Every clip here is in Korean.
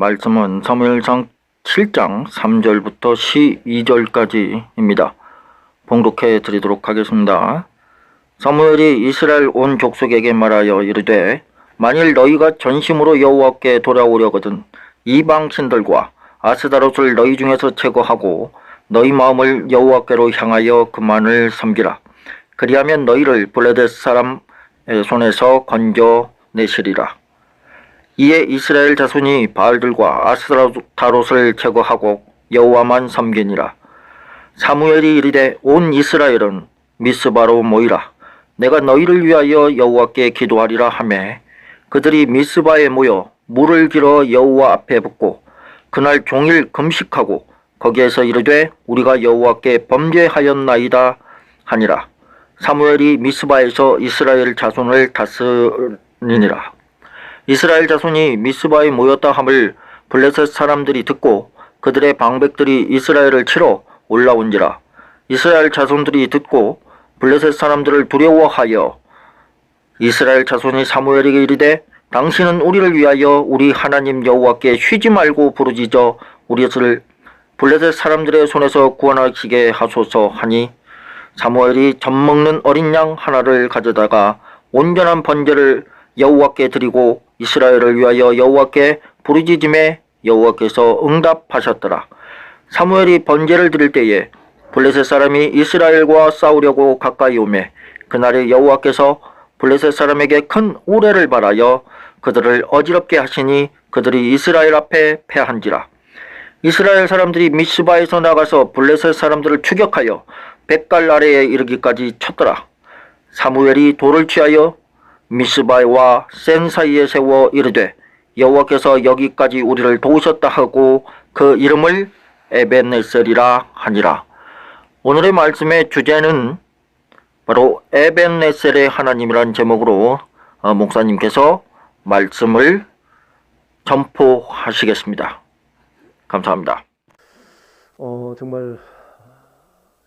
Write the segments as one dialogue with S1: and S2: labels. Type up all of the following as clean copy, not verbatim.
S1: 말씀은 사무엘상 7장 3절부터 12절까지입니다. 봉독해 드리도록 하겠습니다. 사무엘이 이스라엘 온 족속에게 말하여 이르되 만일 너희가 전심으로 여호와께 돌아오려거든 이방 신들과 아스다롯을 너희 중에서 제거하고 너희 마음을 여호와께로 향하여 그만을 섬기라. 그리하면 너희를 블레셋 사람의 손에서 건져내시리라. 이에 이스라엘 자손이 바알들과 아스타롯을 제거하고 여호와만 섬기니라. 사무엘이 이르되 온 이스라엘은 미스바로 모이라. 내가 너희를 위하여 여호와께 기도하리라 하매 그들이 미스바에 모여 물을 길어 여호와 앞에 붓고 그날 종일 금식하고 거기에서 이르되 우리가 여호와께 범죄하였나이다 하니라. 사무엘이 미스바에서 이스라엘 자손을 다스리니라. 이스라엘 자손이 미스바에 모였다 함을 블레셋 사람들이 듣고 그들의 방백들이 이스라엘을 치러 올라온지라. 이스라엘 자손들이 듣고 블레셋 사람들을 두려워하여 이스라엘 자손이 사무엘에게 이르되 당신은 우리를 위하여 우리 하나님 여호와께 쉬지 말고 부르짖어 우리를 블레셋 사람들의 손에서 구원하시게 하소서 하니 사무엘이 젖먹는 어린 양 하나를 가져다가 온전한 번제를 여호와께 드리고 이스라엘을 위하여 여호와께 부르짖음에 여호와께서 응답하셨더라. 사무엘이 번제를 드릴 때에 블레셋 사람이 이스라엘과 싸우려고 가까이 오매 그날에 여호와께서 블레셋 사람에게 큰 우레를 발하여 그들을 어지럽게 하시니 그들이 이스라엘 앞에 패한지라. 이스라엘 사람들이 미스바에서 나가서 블레셋 사람들을 추격하여 백갈 아래에 이르기까지 쳤더라. 사무엘이 돌을 취하여 미스바와 센 사이에 세워 이르되 여호와께서 여기까지 우리를 도우셨다 하고 그 이름을 에벤네셀이라 하니라. 오늘의 말씀의 주제는 바로 에벤네셀의 하나님이란 제목으로 목사님께서 말씀을 전포하시겠습니다. 감사합니다.
S2: 정말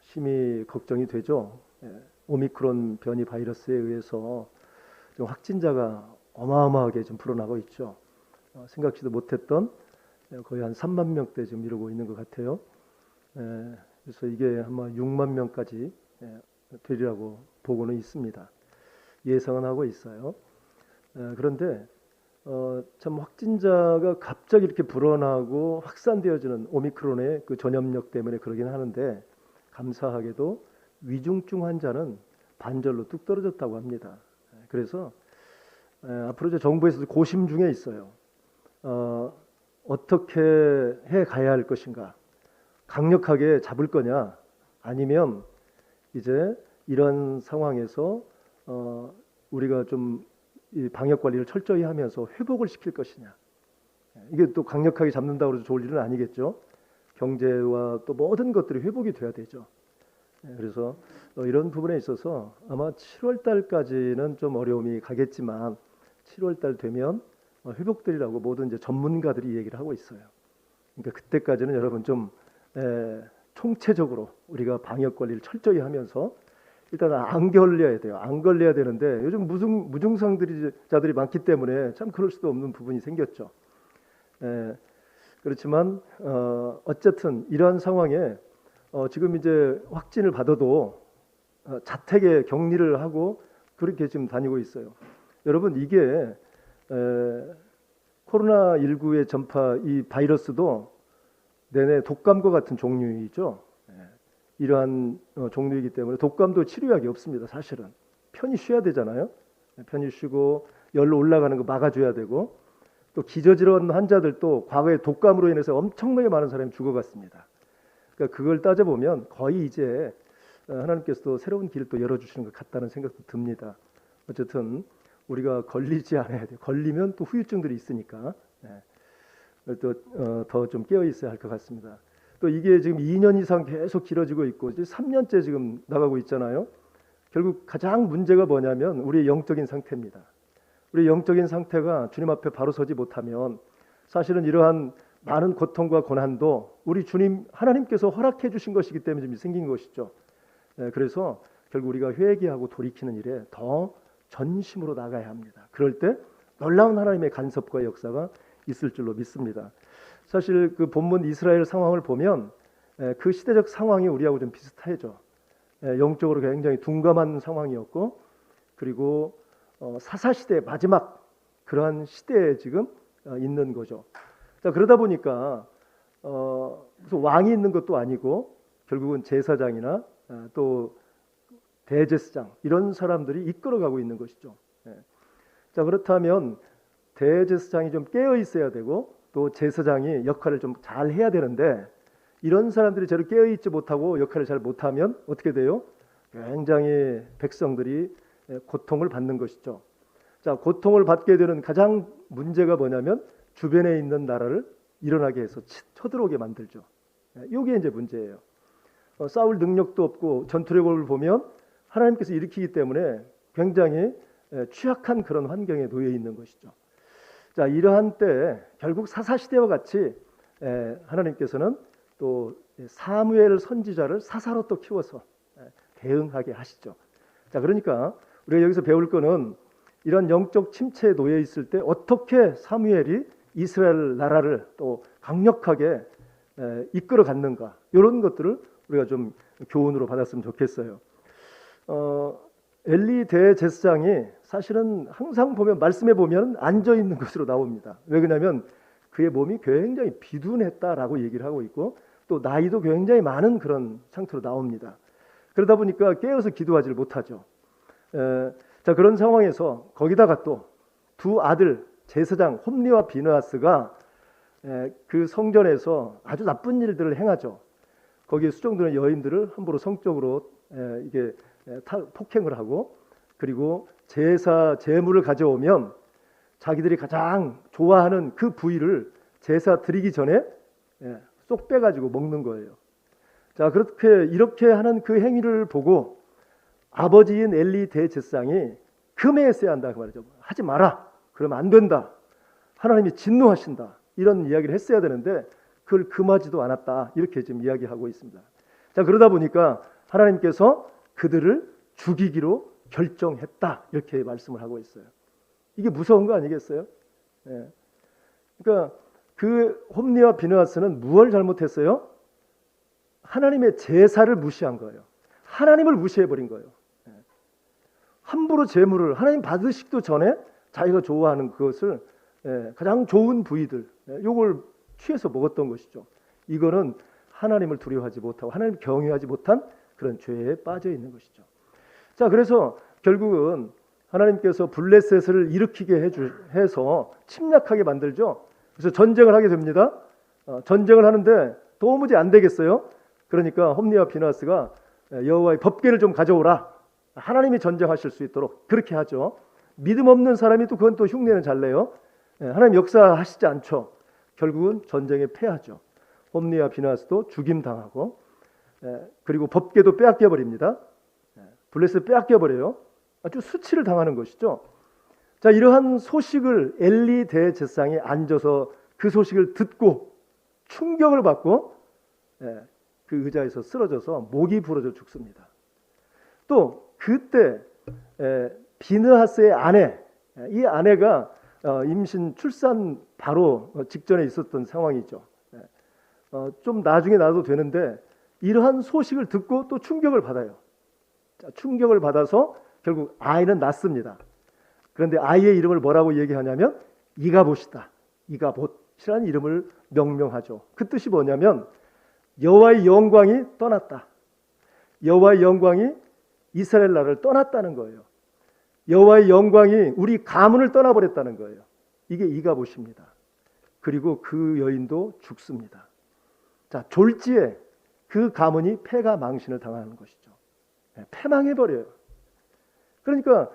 S2: 심히 걱정이 되죠. 오미크론 변이 바이러스에 의해서 좀 확진자가 어마어마하게 좀 불어나고 있죠. 생각지도 못했던 거의 한 3만 명대 지금 이루고 있는 것 같아요. 그래서 이게 아마 6만 명까지 되리라고 보고는 있습니다. 예상은 하고 있어요. 그런데 참 확진자가 갑자기 이렇게 불어나고 확산되어지는 오미크론의 그 전염력 때문에 그러긴 하는데 감사하게도 위중증 환자는 반절로 뚝 떨어졌다고 합니다. 그래서 앞으로 이제 정부에서도 고심 중에 있어요. 어떻게 해 가야 할 것인가? 강력하게 잡을 거냐? 아니면 이제 이런 상황에서 우리가 좀 이 방역 관리를 철저히 하면서 회복을 시킬 것이냐? 이게 또 강력하게 잡는다고 해서 좋을 일은 아니겠죠. 경제와 또 모든 것들이 회복이 돼야 되죠. 그래서 이런 부분에 있어서 아마 7월 달까지는 좀 어려움이 가겠지만 7월 달 되면 회복되리라고 모든 이제 전문가들이 얘기를 하고 있어요. 그러니까 그때까지는 여러분 좀 총체적으로 우리가 방역 관리를 철저히 하면서 일단 안 걸려야 돼요. 안 걸려야 되는데 요즘 무증상자들이 많기 때문에 참 그럴 수도 없는 부분이 생겼죠. 그렇지만 어쨌든 이러한 상황에 지금 이제 확진을 받아도 자택에 격리를 하고 그렇게 지금 다니고 있어요. 여러분 이게 코로나19의 전파 이 바이러스도 내내 독감과 같은 종류이죠. 이러한 종류이기 때문에 독감도 치료약이 없습니다. 사실은 편히 쉬어야 되잖아요. 편히 쉬고 열로 올라가는 거 막아줘야 되고 또 기저질환 환자들도 과거에 독감으로 인해서 엄청나게 많은 사람이 죽어갔습니다. 그러니까 그걸 따져보면 거의 이제 하나님께서도 새로운 길을 또 열어주시는 것 같다는 생각도 듭니다. 어쨌든 우리가 걸리지 않아야 돼요. 걸리면 또 후유증들이 있으니까 또 더 좀 깨어 있어야 할 것 같습니다. 또 이게 지금 2년 이상 계속 길어지고 있고 이제 3년째 지금 나가고 있잖아요. 결국 가장 문제가 뭐냐면 우리의 영적인 상태입니다. 우리의 영적인 상태가 주님 앞에 바로 서지 못하면 사실은 이러한 많은 고통과 고난도 우리 주님 하나님께서 허락해 주신 것이기 때문에 지금 생긴 것이죠. 그래서 결국 우리가 회개하고 돌이키는 일에 더 전심으로 나가야 합니다. 그럴 때 놀라운 하나님의 간섭과 역사가 있을 줄로 믿습니다. 사실 그 본문 이스라엘 상황을 보면 그 시대적 상황이 우리하고 좀 비슷하죠. 영적으로 굉장히 둔감한 상황이었고, 그리고 사사시대 마지막 그러한 시대에 지금 있는 거죠. 자, 그러다 보니까 무슨 왕이 있는 것도 아니고 결국은 제사장이나 또 대제사장 이런 사람들이 이끌어가고 있는 것이죠. 자, 그렇다면 대제사장이 좀 깨어 있어야 되고 또 제사장이 역할을 좀 잘 해야 되는데, 이런 사람들이 저를 깨어 있지 못하고 역할을 잘 못하면 어떻게 돼요? 굉장히 백성들이 고통을 받는 것이죠. 자, 고통을 받게 되는 가장 문제가 뭐냐면 주변에 있는 나라를 일어나게 해서 쳐들어오게 만들죠. 이게 이제 문제예요. 싸울 능력도 없고 전투력을 보면 하나님께서 일으키기 때문에 굉장히 취약한 그런 환경에 놓여 있는 것이죠. 자, 이러한 때 결국 사사시대와 같이 하나님께서는 또 사무엘 선지자를 사사로 또 키워서 대응하게 하시죠. 자, 그러니까 우리가 여기서 배울 거는 이런 영적 침체에 놓여 있을 때 어떻게 사무엘이 이스라엘 나라를 또 강력하게 이끌어 갔는가, 이런 것들을 우리가 좀 교훈으로 받았으면 좋겠어요. 엘리 대제사장이 사실은 항상 보면 말씀에 보면 앉아 있는 것으로 나옵니다. 왜 그러냐면 그의 몸이 굉장히 비둔했다라고 얘기를 하고 있고 또 나이도 굉장히 많은 그런 상태로 나옵니다. 그러다 보니까 깨어서 기도하지를 못하죠. 자, 그런 상황에서 거기다가 또 두 아들 제사장 홈리와 비느하스가 그 성전에서 아주 나쁜 일들을 행하죠. 거기에 수종되는 여인들을 함부로 성적으로 이게 폭행을 하고, 그리고 제사 제물을 가져오면 자기들이 가장 좋아하는 그 부위를 제사 드리기 전에 쏙 빼가지고 먹는 거예요. 자, 이렇게 하는 그 행위를 보고 아버지인 엘리 대제사장이 금해했어야 한다 그 말이죠. 하지 마라. 그러면 안 된다. 하나님이 진노하신다. 이런 이야기를 했어야 되는데 그걸 금하지도 않았다. 이렇게 지금 이야기하고 있습니다. 자, 그러다 보니까 하나님께서 그들을 죽이기로 결정했다. 이렇게 말씀을 하고 있어요. 이게 무서운 거 아니겠어요? 그러니까 그 홈리와 비느하스는 무엇을 잘못했어요? 하나님의 제사를 무시한 거예요. 하나님을 무시해버린 거예요. 함부로 제물을 하나님 받으시기도 전에 자기가 좋아하는 그것을 가장 좋은 부위들 요걸 취해서 먹었던 것이죠. 이거는 하나님을 두려워하지 못하고 하나님을 경외하지 못한 그런 죄에 빠져 있는 것이죠. 자, 그래서 결국은 하나님께서 블레셋을 일으키게 해서 침략하게 만들죠. 그래서 전쟁을 하게 됩니다. 전쟁을 하는데 도무지 안 되겠어요. 그러니까 홈리와 비느하스가 여호와의 법궤를 좀 가져오라. 하나님이 전쟁하실 수 있도록 그렇게 하죠. 믿음 없는 사람이 또 그건 또 흉내는 잘 내요. 하나님 역사하시지 않죠. 결국은 전쟁에 패하죠. 홈리와 비느하스도 죽임당하고, 그리고 법궤도 빼앗겨 버립니다. 블레셋 빼앗겨 버려요. 아주 수치를 당하는 것이죠. 자, 이러한 소식을 엘리 대제사장이 앉아서 그 소식을 듣고 충격을 받고 그 의자에서 쓰러져서 목이 부러져 죽습니다. 또 그때 비느하스의 아내, 이 아내가 임신 출산 바로 직전에 있었던 상황이죠. 좀 나중에 낳아도 되는데 이러한 소식을 듣고 또 충격을 받아요. 자, 충격을 받아서 결국 아이는 낳습니다. 그런데 아이의 이름을 뭐라고 얘기하냐면 이가봇이다. 이가봇이라는 이름을 명명하죠. 그 뜻이 뭐냐면 여호와의 영광이 떠났다. 여호와의 영광이 이스라엘 나라를 떠났다는 거예요. 여호와의 영광이 우리 가문을 떠나버렸다는 거예요. 이게 이가봇입니다. 그리고 그 여인도 죽습니다. 자, 졸지에 그 가문이 패가 망신을 당하는 것이죠. 패망해버려요. 그러니까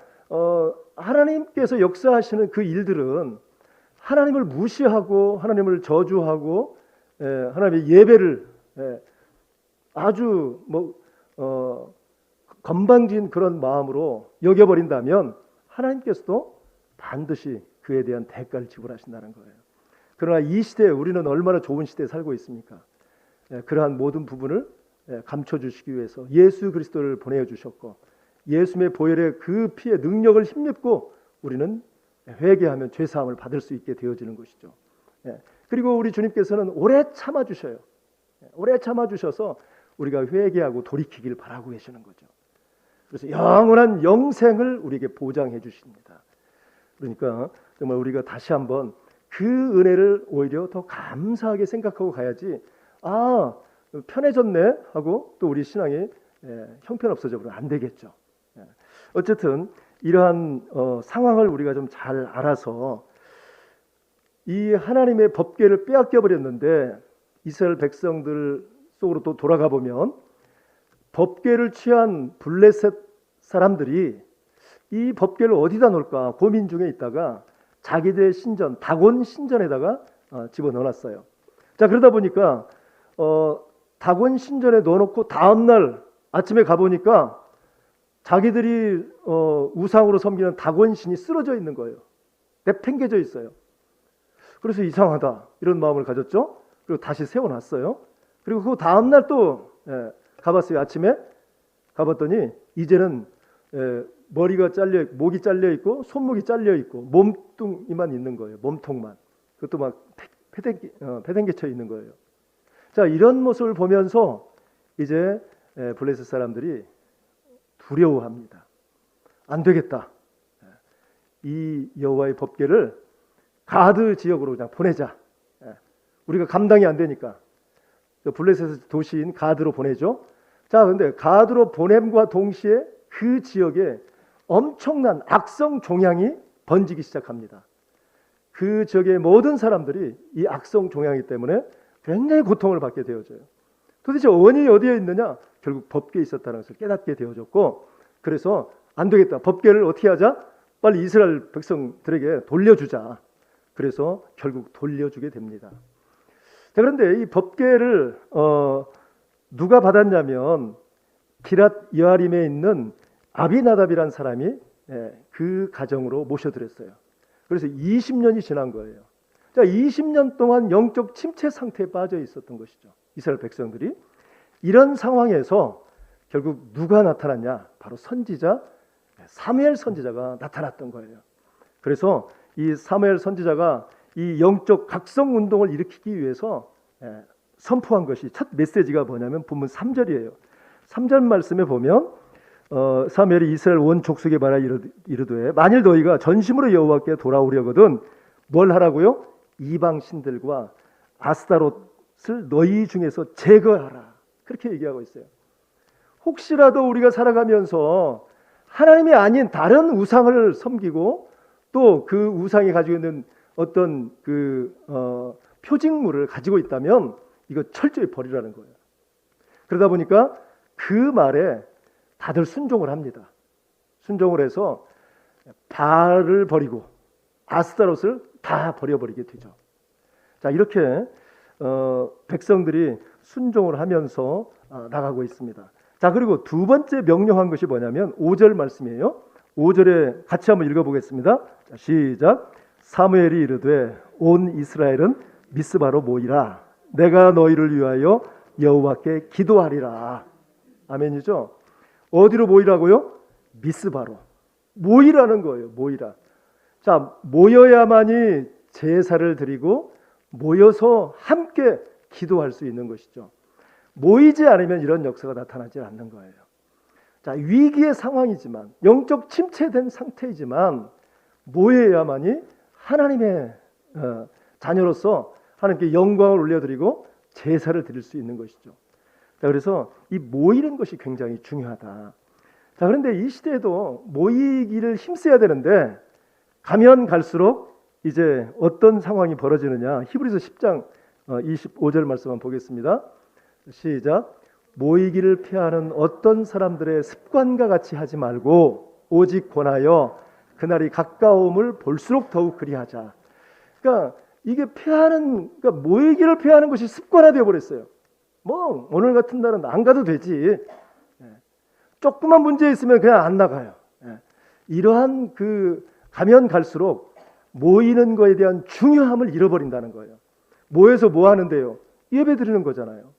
S2: 하나님께서 역사하시는 그 일들은 하나님을 무시하고 하나님을 저주하고 하나님의 예배를 아주 건방진 그런 마음으로 여겨버린다면 하나님께서도 반드시 그에 대한 대가를 지불하신다는 거예요. 그러나 이 시대에 우리는 얼마나 좋은 시대에 살고 있습니까? 그러한 모든 부분을 감춰주시기 위해서 예수 그리스도를 보내주셨고 예수의 보혈의 그 피의 능력을 힘입고 우리는 회개하면 죄사함을 받을 수 있게 되어지는 것이죠. 그리고 우리 주님께서는 오래 참아주셔요. 오래 참아주셔서 우리가 회개하고 돌이키길 바라고 계시는 거죠. 그래서 영원한 영생을 우리에게 보장해 주십니다. 그러니까 정말 우리가 다시 한번 그 은혜를 오히려 더 감사하게 생각하고 가야지, 아, 편해졌네 하고 또 우리 신앙이 형편없어져 버리면 안 되겠죠. 어쨌든 이러한 상황을 우리가 좀 잘 알아서 이 하나님의 법궤를 빼앗겨 버렸는데, 이스라엘 백성들 속으로 또 돌아가 보면 법궤를 취한 블레셋 사람들이 이 법궤를 어디다 놓을까 고민 중에 있다가 자기들의 신전 다곤 신전에다가 집어넣어놨어요. 자, 그러다 보니까 다곤 신전에 넣어놓고 다음날 아침에 가보니까 자기들이 우상으로 섬기는 다곤 신이 쓰러져 있는 거예요. 내팽개져 있어요. 그래서 이상하다 이런 마음을 가졌죠. 그리고 다시 세워놨어요. 그리고 그 다음날 또 가봤어요. 아침에 가봤더니 이제는 머리가 잘려, 목이 잘려 있고 손목이 잘려 있고 몸뚱이만 있는 거예요. 몸통만. 그것도 막 패댕개쳐 있는 거예요. 자, 이런 모습을 보면서 이제 블레셋 사람들이 두려워합니다. 안 되겠다. 이 여호와의 법궤를 가드 지역으로 그냥 보내자. 우리가 감당이 안 되니까 블레셋 도시인 가드로 보내죠. 자, 근데 가드로 보냄과 동시에 그 지역에 엄청난 악성 종양이 번지기 시작합니다. 그 지역의 모든 사람들이 이 악성 종양이 때문에 굉장히 고통을 받게 되어져요. 도대체 원인이 어디에 있느냐? 결국 법궤에 있었다는 것을 깨닫게 되어졌고, 그래서 안 되겠다. 법궤를 어떻게 하자? 빨리 이스라엘 백성들에게 돌려주자. 그래서 결국 돌려주게 됩니다. 자, 그런데 이 법궤를 누가 받았냐면 기랏 여아림에 있는 아비나답이라는 사람이 그 가정으로 모셔드렸어요. 그래서 20년이 지난 거예요. 자, 20년 동안 영적 침체 상태에 빠져 있었던 것이죠. 이스라엘 백성들이. 이런 상황에서 결국 누가 나타났냐? 바로 선지자 사무엘 선지자가 나타났던 거예요. 그래서 이 사무엘 선지자가 이 영적 각성 운동을 일으키기 위해서 선포한 것이, 첫 메시지가 뭐냐면 본문 3절이에요. 3절 말씀에 보면 사무엘이 이스라엘 온 족속에 말하 이르되 만일 너희가 전심으로 여호와께 돌아오려거든 뭘 하라고요? 이방 신들과 아스타롯을 너희 중에서 제거하라. 그렇게 얘기하고 있어요. 혹시라도 우리가 살아가면서 하나님이 아닌 다른 우상을 섬기고 또 그 우상이 가지고 있는 어떤 표징물을 가지고 있다면 이거 철저히 버리라는 거예요. 그러다 보니까 그 말에 다들 순종을 합니다. 순종을 해서 바알을 버리고 아스타롯을 다 버려버리게 되죠. 자, 이렇게 백성들이 순종을 하면서 나가고 있습니다. 자, 그리고 두 번째 명령한 것이 뭐냐면 5절 말씀이에요. 5절에 같이 한번 읽어보겠습니다. 자, 시작. 사무엘이 이르되 온 이스라엘은 미스바로 모이라. 내가 너희를 위하여 여호와께 기도하리라. 아멘이죠. 어디로 모이라고요? 미스바로. 모이라는 거예요. 모이라. 자, 모여야만이 제사를 드리고 모여서 함께 기도할 수 있는 것이죠. 모이지 않으면 이런 역사가 나타나지 않는 거예요. 자, 위기의 상황이지만, 영적 침체된 상태이지만 모여야만이 하나님의 자녀로서 하나님께 영광을 올려드리고 제사를 드릴 수 있는 것이죠. 자, 그래서 이 모이는 것이 굉장히 중요하다. 자, 그런데 이 시대에도 모이기를 힘써야 되는데 가면 갈수록 이제 어떤 상황이 벌어지느냐. 히브리서 10장 25절 말씀만 보겠습니다. 시작. 모이기를 피하는 어떤 사람들의 습관과 같이 하지 말고 오직 권하여 그날이 가까움을 볼수록 더욱 그리하자. 그러니까 이게 그러니까 모이기를 피하는 것이 습관화되어 버렸어요. 뭐 오늘 같은 날은 안 가도 되지. 조그만 문제 있으면 그냥 안 나가요. 이러한 가면 갈수록 모이는 거에 대한 중요함을 잃어버린다는 거예요. 모여서 뭐 하는데요? 예배 드리는 거잖아요.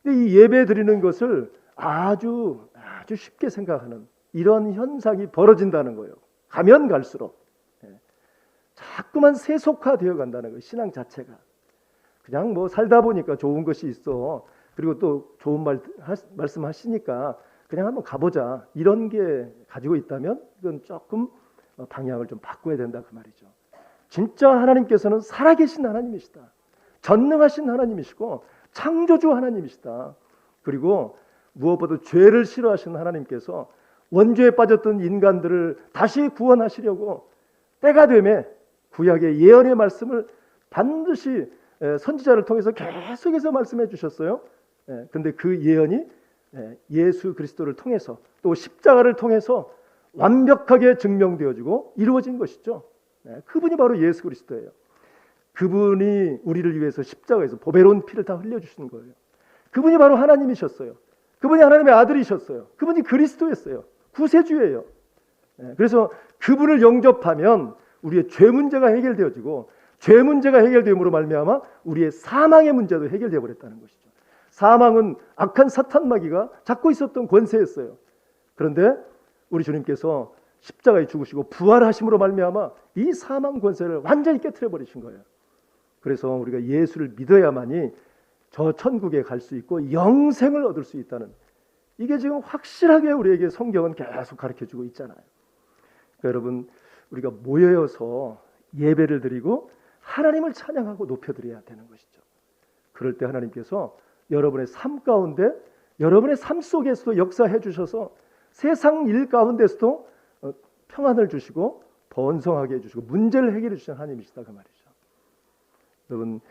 S2: 근데 이 예배 드리는 것을 아주 쉽게 생각하는 이런 현상이 벌어진다는 거예요. 가면 갈수록 자꾸만 세속화되어 간다는 거예요. 신앙 자체가. 그냥 뭐 살다 보니까 좋은 것이 있어. 그리고 또 좋은 말씀하시니까 그냥 한번 가보자. 이런 게 가지고 있다면 이건 조금 방향을 좀 바꿔야 된다 그 말이죠. 진짜 하나님께서는 살아계신 하나님이시다. 전능하신 하나님이시고 창조주 하나님이시다. 그리고 무엇보다 죄를 싫어하시는 하나님께서 원죄에 빠졌던 인간들을 다시 구원하시려고 때가 되매 구약의 예언의 말씀을 반드시 선지자를 통해서 계속해서 말씀해 주셨어요. 근데 그 예언이 예수 그리스도를 통해서 또 십자가를 통해서 완벽하게 증명되어지고 이루어진 것이죠. 그분이 바로 예수 그리스도예요. 그분이 우리를 위해서 십자가에서 보배로운 피를 다 흘려주시는 거예요. 그분이 바로 하나님이셨어요. 그분이 하나님의 아들이셨어요. 그분이 그리스도였어요. 구세주예요. 그래서 그분을 영접하면 우리의 죄 문제가 해결되어지고 죄 문제가 해결됨으로 말미암아 우리의 사망의 문제도 해결되어 버렸다는 것이죠. 사망은 악한 사탄 마귀가 잡고 있었던 권세였어요. 그런데 우리 주님께서 십자가에 죽으시고 부활하심으로 말미암아 이 사망 권세를 완전히 깨트려 버리신 거예요. 그래서 우리가 예수를 믿어야만이 저 천국에 갈 수 있고 영생을 얻을 수 있다는, 이게 지금 확실하게 우리에게 성경은 계속 가르쳐주고 있잖아요. 그러니까 여러분, 우리가 모여서 예배를 드리고 하나님을 찬양하고 높여드려야 되는 것이죠. 그럴 때 하나님께서 여러분의 삶 가운데, 여러분의 삶 속에서도 역사해 주셔서 세상 일 가운데서도 평안을 주시고 번성하게 해주시고 문제를 해결해 주시는 하나님이시다 그 말이죠. 여러분,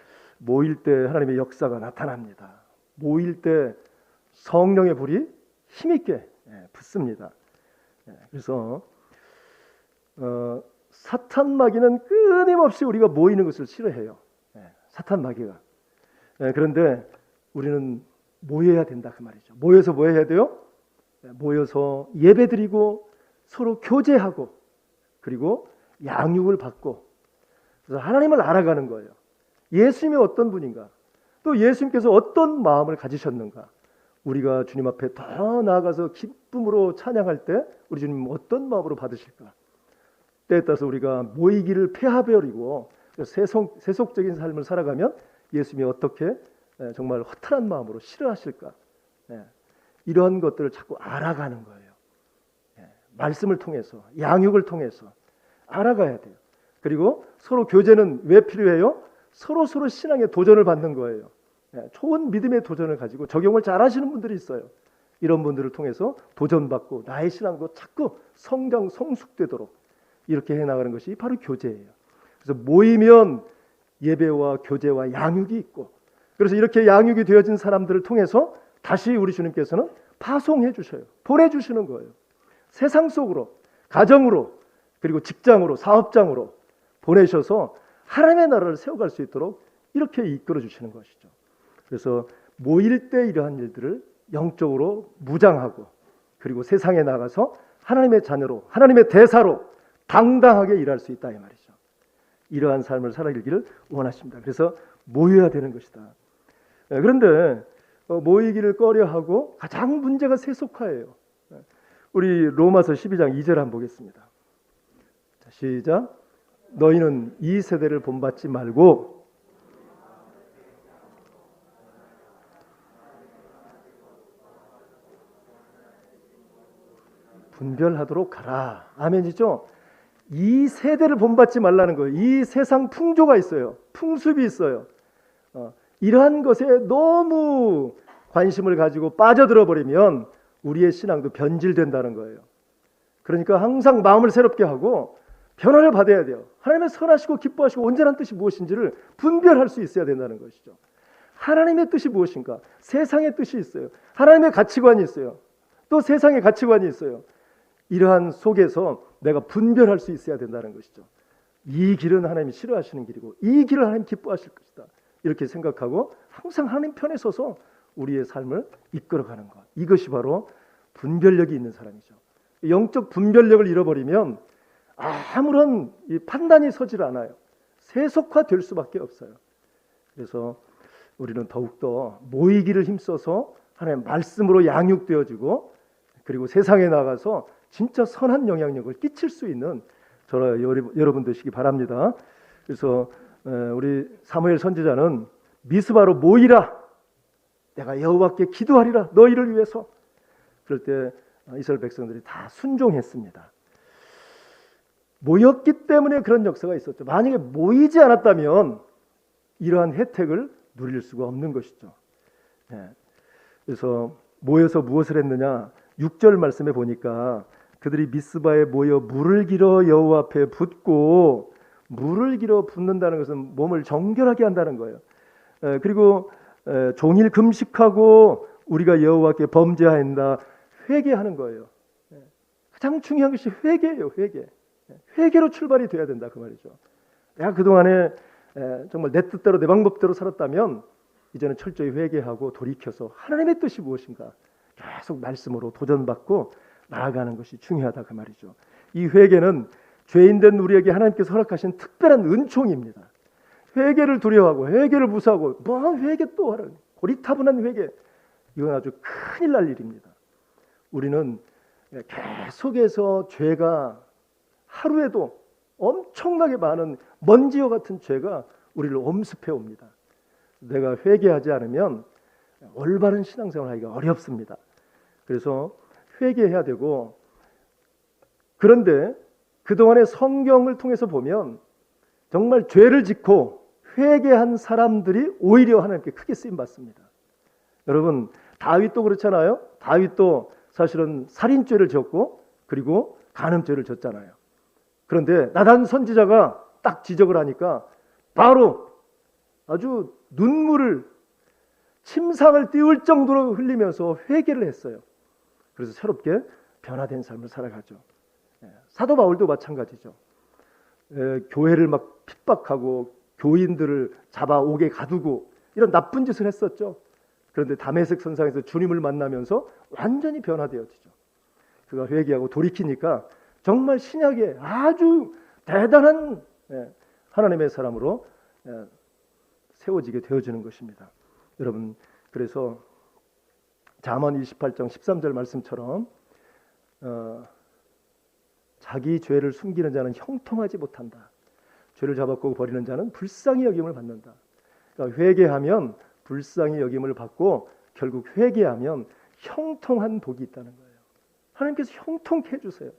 S2: 모일 때 하나님의 역사가 나타납니다. 모일 때 성령의 불이 힘있게 붙습니다. 그래서 사탄 마귀는 끊임없이 우리가 모이는 것을 싫어해요. 사탄 마귀가. 그런데 우리는 모여야 된다 그 말이죠. 모여서 뭐 해야 돼요? 모여서 예배드리고 서로 교제하고 그리고 양육을 받고, 그래서 하나님을 알아가는 거예요. 예수님이 어떤 분인가, 또 예수님께서 어떤 마음을 가지셨는가, 우리가 주님 앞에 더 나아가서 기쁨으로 찬양할 때 우리 주님 어떤 마음으로 받으실까. 때에 따라서 우리가 모이기를 폐하버리고 세속적인 삶을 살아가면 예수님이 어떻게 정말 허탈한 마음으로 싫어하실까. 이러한 것들을 자꾸 알아가는 거예요. 말씀을 통해서, 양육을 통해서 알아가야 돼요. 그리고 서로 교제는 왜 필요해요? 서로 신앙의 도전을 받는 거예요. 좋은 믿음의 도전을 가지고 적용을 잘 하시는 분들이 있어요. 이런 분들을 통해서 도전받고 나의 신앙도 자꾸 성장, 성숙되도록 이렇게 해나가는 것이 바로 교제예요. 그래서 모이면 예배와 교제와 양육이 있고, 그래서 이렇게 양육이 되어진 사람들을 통해서 다시 우리 주님께서는 파송해 주셔요. 보내주시는 거예요. 세상 속으로, 가정으로, 그리고 직장으로, 사업장으로 보내셔서 하나님의 나라를 세워갈 수 있도록 이렇게 이끌어 주시는 것이죠. 그래서 모일 때 이러한 일들을 영적으로 무장하고, 그리고 세상에 나가서 하나님의 자녀로, 하나님의 대사로 당당하게 일할 수 있다 이 말이죠. 이러한 삶을 살아가기를 원하십니다. 그래서 모여야 되는 것이다. 그런데 모이기를 꺼려하고 가장 문제가 세속화예요. 우리 로마서 12장 2절 한번 보겠습니다. 자, 시작. 너희는 이 세대를 본받지 말고 분별하도록 하라. 아멘이죠? 이 세대를 본받지 말라는 거예요. 이 세상 풍조가 있어요. 풍습이 있어요. 이러한 것에 너무 관심을 가지고 빠져들어 버리면 우리의 신앙도 변질된다는 거예요. 그러니까 항상 마음을 새롭게 하고 변화를 받아야 돼요. 하나님의 선하시고 기뻐하시고 온전한 뜻이 무엇인지를 분별할 수 있어야 된다는 것이죠. 하나님의 뜻이 무엇인가? 세상의 뜻이 있어요. 하나님의 가치관이 있어요. 또 세상의 가치관이 있어요. 이러한 속에서 내가 분별할 수 있어야 된다는 것이죠. 이 길은 하나님이 싫어하시는 길이고 이 길을 하나님 기뻐하실 것이다. 이렇게 생각하고 항상 하나님 편에 서서 우리의 삶을 이끌어가는 것. 이것이 바로 분별력이 있는 사람이죠. 영적 분별력을 잃어버리면 아무런 판단이 서질 않아요. 세속화될 수밖에 없어요. 그래서 우리는 더욱더 모이기를 힘써서 하나님의 말씀으로 양육되어지고, 그리고 세상에 나가서 진짜 선한 영향력을 끼칠 수 있는 저와 여러분 되시기 바랍니다. 그래서 우리 사무엘 선지자는 미스바로 모이라. 내가 여호와께 기도하리라. 너희를 위해서. 그럴 때 이스라엘 백성들이 다 순종했습니다. 모였기 때문에 그런 역사가 있었죠. 만약에 모이지 않았다면 이러한 혜택을 누릴 수가 없는 것이죠. 네. 그래서 모여서 무엇을 했느냐? 6절 말씀에 보니까 그들이 미스바에 모여 물을 길어 여호와 앞에 붓고, 물을 길어 붓는다는 것은 몸을 정결하게 한다는 거예요. 그리고 종일 금식하고 우리가 여호와께 범죄하였다, 회개하는 거예요. 가장 중요한 것이 회개예요. 회개로 출발이 돼야 된다 그 말이죠. 내가 그동안에 정말 내 뜻대로 내 방법대로 살았다면 이제는 철저히 회개하고 돌이켜서 하나님의 뜻이 무엇인가 계속 말씀으로 도전받고 나아가는 것이 중요하다 그 말이죠. 이 회개는 죄인된 우리에게 하나님께서 허락하신 특별한 은총입니다. 회개를 두려워하고 회개를 무사하고 뭐 회개 또 하라, 고리타분한 회개, 이건 아주 큰일 날 일입니다. 우리는 계속해서 죄가, 하루에도 엄청나게 많은 먼지와 같은 죄가 우리를 엄습해 옵니다. 내가 회개하지 않으면 올바른 신앙생활 하기가 어렵습니다. 그래서 회개해야 되고, 그런데 그동안의 성경을 통해서 보면 정말 죄를 짓고 회개한 사람들이 오히려 하나님께 크게 쓰임 받습니다. 여러분, 다윗도 그렇잖아요. 다윗도 사실은 살인죄를 졌고 그리고 간음죄를 졌잖아요. 그런데 나단 선지자가 딱 지적을 하니까 바로 아주 눈물을, 침상을 띄울 정도로 흘리면서 회개를 했어요. 그래서 새롭게 변화된 삶을 살아가죠. 사도 바울도 마찬가지죠. 교회를 막 핍박하고 교인들을 잡아 옥에 가두고 이런 나쁜 짓을 했었죠. 그런데 다메섹 선상에서 주님을 만나면서 완전히 변화되어지죠. 그가 회개하고 돌이키니까 정말 신약의 아주 대단한 하나님의 사람으로 세워지게 되어지는 것입니다. 여러분, 그래서 잠언 28장 13절 말씀처럼 자기 죄를 숨기는 자는 형통하지 못한다. 죄를 잡아고 버리는 자는 불쌍히 여김을 받는다. 그러니까 회개하면 불쌍히 여김을 받고 결국 회개하면 형통한 복이 있다는 거예요. 하나님께서 형통케 해주세요.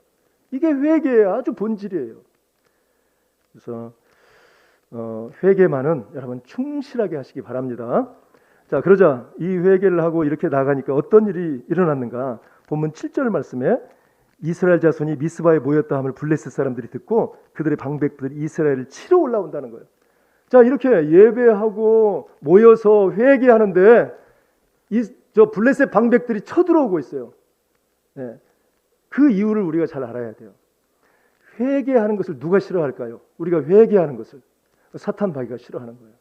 S2: 이게 회개의 아주 본질이에요. 그래서 회개만은 여러분 충실하게 하시기 바랍니다. 자, 그러자 이 회개를 하고 이렇게 나가니까 어떤 일이 일어났는가? 본문 7절 말씀에 이스라엘 자손이 미스바에 모였다 함을 블레셋 사람들이 듣고 그들의 방백들이 이스라엘을 치러 올라온다는 거예요. 자, 이렇게 예배하고 모여서 회개하는데 저 블레셋 방백들이 쳐들어오고 있어요. 그 이유를 우리가 잘 알아야 돼요. 회개하는 것을 누가 싫어할까요? 우리가 회개하는 것을 사탄 마귀가 싫어하는 거예요.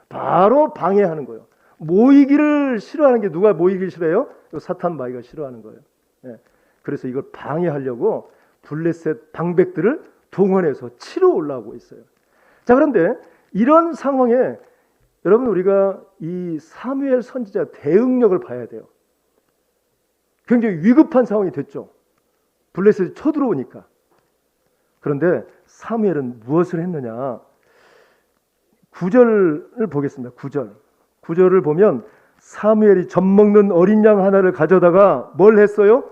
S2: 바로 방해하는 거예요. 모이기를 싫어하는 게 누가 모이기를 싫어해요? 사탄 마귀가 싫어하는 거예요. 그래서 이걸 방해하려고 블레셋 방백들을 동원해서 치러 올라오고 있어요. 자, 그런데 이런 상황에 여러분, 우리가 이 사무엘 선지자 대응력을 봐야 돼요. 굉장히 위급한 상황이 됐죠. 블레셋이 쳐들어오니까. 그런데 사무엘은 무엇을 했느냐? 9절을 보겠습니다. 9절을 보면 사무엘이 젖 먹는 어린 양 하나를 가져다가 뭘 했어요?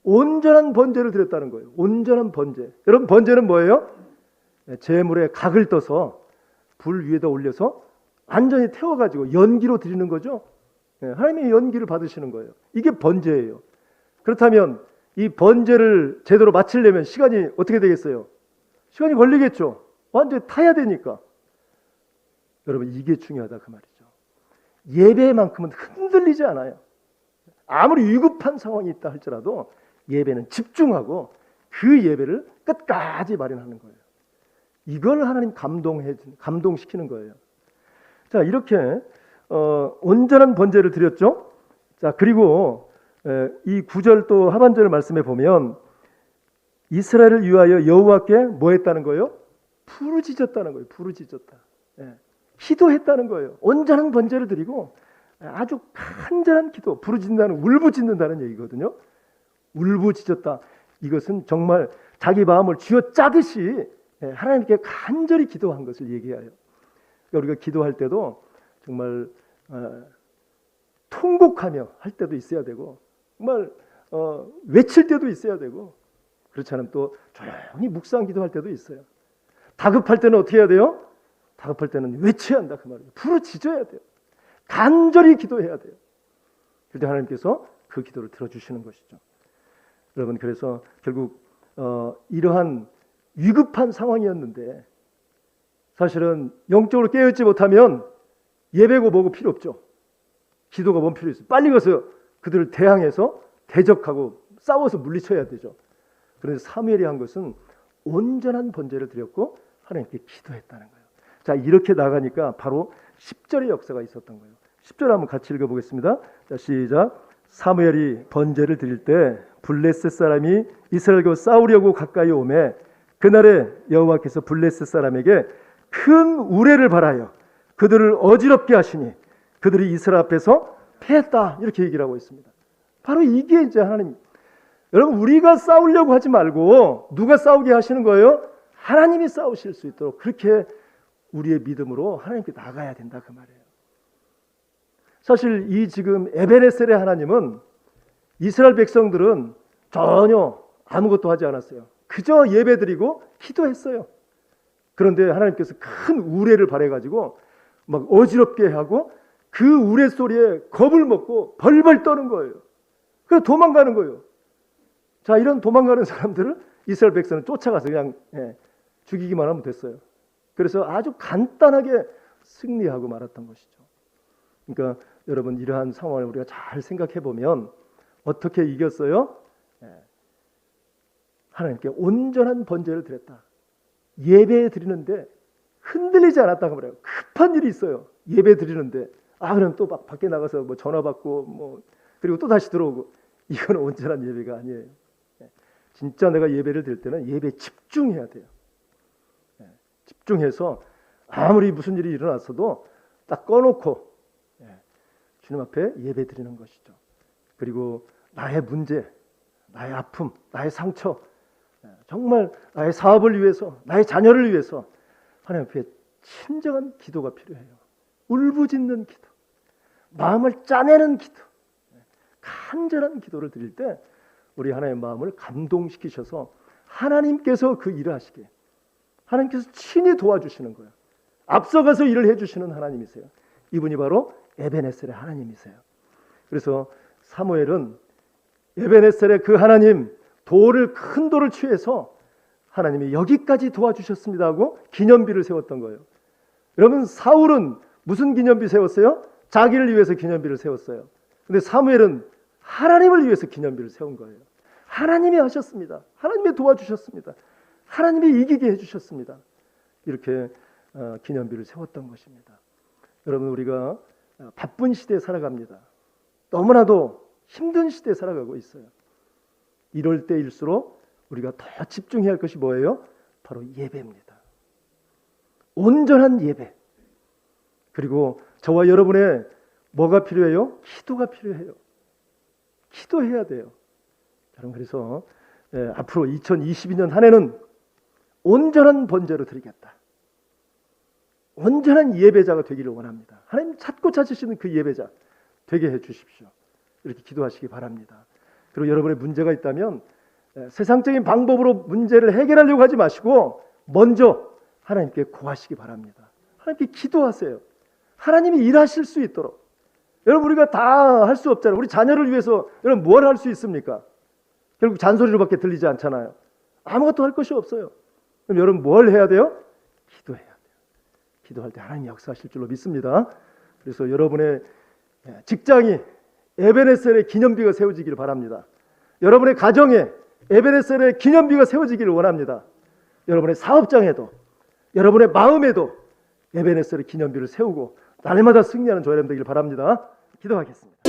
S2: 온전한 번제를 드렸다는 거예요. 온전한 번제. 여러분, 번제는 뭐예요? 제물에 각을 떠서 불 위에다 올려서 완전히 태워가지고 연기로 드리는 거죠. 하나님의 연기를 받으시는 거예요. 이게 번제예요. 그렇다면 이 번제를 제대로 마치려면 시간이 어떻게 되겠어요? 시간이 걸리겠죠. 완전히 타야 되니까. 여러분, 이게 중요하다 그 말이죠. 예배만큼은 흔들리지 않아요. 아무리 위급한 상황이 있다 할지라도 예배는 집중하고 그 예배를 끝까지 마련하는 거예요. 이걸 하나님 감동시키는 거예요. 자, 이렇게 온전한 번제를 드렸죠. 자, 그리고 이 9절 또 하반절 말씀에 보면 이스라엘을 위하여 여호와께 뭐 했다는 거예요? 부르짖었다는 거예요. 부르짖었다. 기도했다는 거예요. 온전한 번제를 드리고 아주 간절한 기도, 부르짖는다는, 울부짖는다는 얘기거든요. 울부짖었다. 이것은 정말 자기 마음을 쥐어짜듯이 하나님께 간절히 기도한 것을 얘기해요. 우리가 기도할 때도 정말 통곡하며 할 때도 있어야 되고 정말 외칠 때도 있어야 되고 그렇지 않으면 또 조용히 묵상 기도할 때도 있어요. 다급할 때는 어떻게 해야 돼요? 다급할 때는 외쳐야 한다 그 말이에요. 부르짖어야 돼요. 간절히 기도해야 돼요. 그때 하나님께서 그 기도를 들어주시는 것이죠. 여러분 그래서 결국 이러한 위급한 상황이었는데 사실은 영적으로 깨어있지 못하면 예배고 뭐고 필요 없죠. 기도가 뭔 필요 있어요. 빨리 가서 그들을 대항해서 대적하고 싸워서 물리쳐야 되죠. 그래서 사무엘이 한 것은 온전한 번제를 드렸고 하나님께 기도했다는 거예요. 자, 이렇게 나가니까 바로 10절의 역사가 있었던 거예요. 10절 한번 같이 읽어보겠습니다. 자, 시작. 사무엘이 번제를 드릴 때 블레셋 사람이 이스라엘과 싸우려고 가까이 오매 그날에 여호와께서 블레셋 사람에게 큰 우레를 발하여 그들을 어지럽게 하시니 그들이 이스라엘 앞에서 패했다 이렇게 얘기를 하고 있습니다. 바로 이게 이제 하나님, 여러분 우리가 싸우려고 하지 말고 누가 싸우게 하시는 거예요? 하나님이 싸우실 수 있도록 그렇게 우리의 믿음으로 하나님께 나가야 된다 그 말이에요. 사실 이 지금 에베네셀의 하나님은 이스라엘 백성들은 전혀 아무것도 하지 않았어요. 그저 예배드리고 기도했어요. 그런데 하나님께서 큰 우레를 발해가지고 막 어지럽게 하고 그 우레 소리에 겁을 먹고 벌벌 떠는 거예요. 그래서 도망가는 거예요. 자, 이런 도망가는 사람들을 이스라엘 백성은 쫓아가서 그냥 죽이기만 하면 됐어요. 그래서 아주 간단하게 승리하고 말았던 것이죠. 그러니까 여러분 이러한 상황을 우리가 잘 생각해 보면 어떻게 이겼어요? 하나님께 온전한 번제를 드렸다. 예배 드리는데 흔들리지 않았다고 말해요. 급한 일이 있어요. 예배 드리는데 그럼 또 막 밖에 나가서 뭐 전화 받고 뭐 그리고 또 다시 들어오고 이건 온전한 예배가 아니에요. 진짜 내가 예배를 드릴 때는 예배에 집중해야 돼요. 집중해서 아무리 무슨 일이 일어났어도 딱 꺼놓고 주님 앞에 예배 드리는 것이죠. 그리고 나의 문제, 나의 아픔, 나의 상처, 정말 나의 사업을 위해서, 나의 자녀를 위해서 하나님 앞에 진정한 기도가 필요해요. 울부짖는 기도, 마음을 짜내는 기도, 간절한 기도를 드릴 때 우리 하나님의 마음을 감동시키셔서 하나님께서 그 일을 하시게, 하나님께서 친히 도와주시는 거예요. 앞서가서 일을 해주시는 하나님이세요. 이분이 바로 에베네셀의 하나님이세요. 그래서 사무엘은 에베네셀의 그 하나님, 큰 돌을 취해서 하나님이 여기까지 도와주셨습니다 하고 기념비를 세웠던 거예요. 여러분 사울은 무슨 기념비 세웠어요? 자기를 위해서 기념비를 세웠어요. 근데 사무엘은 하나님을 위해서 기념비를 세운 거예요. 하나님이 하셨습니다. 하나님이 도와주셨습니다. 하나님이 이기게 해주셨습니다. 이렇게 기념비를 세웠던 것입니다. 여러분 우리가 바쁜 시대에 살아갑니다. 너무나도 힘든 시대에 살아가고 있어요. 이럴 때일수록 우리가 더 집중해야 할 것이 뭐예요? 바로 예배입니다. 온전한 예배. 그리고 저와 여러분의 뭐가 필요해요? 기도가 필요해요. 기도해야 돼요. 여러분 그래서 앞으로 2022년 한 해는 온전한 번제로 드리겠다. 온전한 예배자가 되기를 원합니다. 하나님 찾고 찾으시는 그 예배자 되게 해 주십시오. 이렇게 기도하시기 바랍니다. 그리고 여러분의 문제가 있다면 세상적인 방법으로 문제를 해결하려고 하지 마시고 먼저 하나님께 구하시기 바랍니다. 하나님께 기도하세요. 하나님이 일하실 수 있도록. 여러분 우리가 다 할 수 없잖아요. 우리 자녀를 위해서 여러분 뭘 할 수 있습니까? 결국 잔소리로밖에 들리지 않잖아요. 아무것도 할 것이 없어요. 그럼 여러분 뭘 해야 돼요? 기도해야 돼요. 기도할 때 하나님 역사하실 줄로 믿습니다. 그래서 여러분의 직장이 에베네셀의 기념비가 세워지기를 바랍니다. 여러분의 가정에 에베네셀의 기념비가 세워지기를 원합니다. 여러분의 사업장에도 여러분의 마음에도 에베네셀의 기념비를 세우고 날마다 승리하는 저와 여러분 되기를 바랍니다. 기도하겠습니다.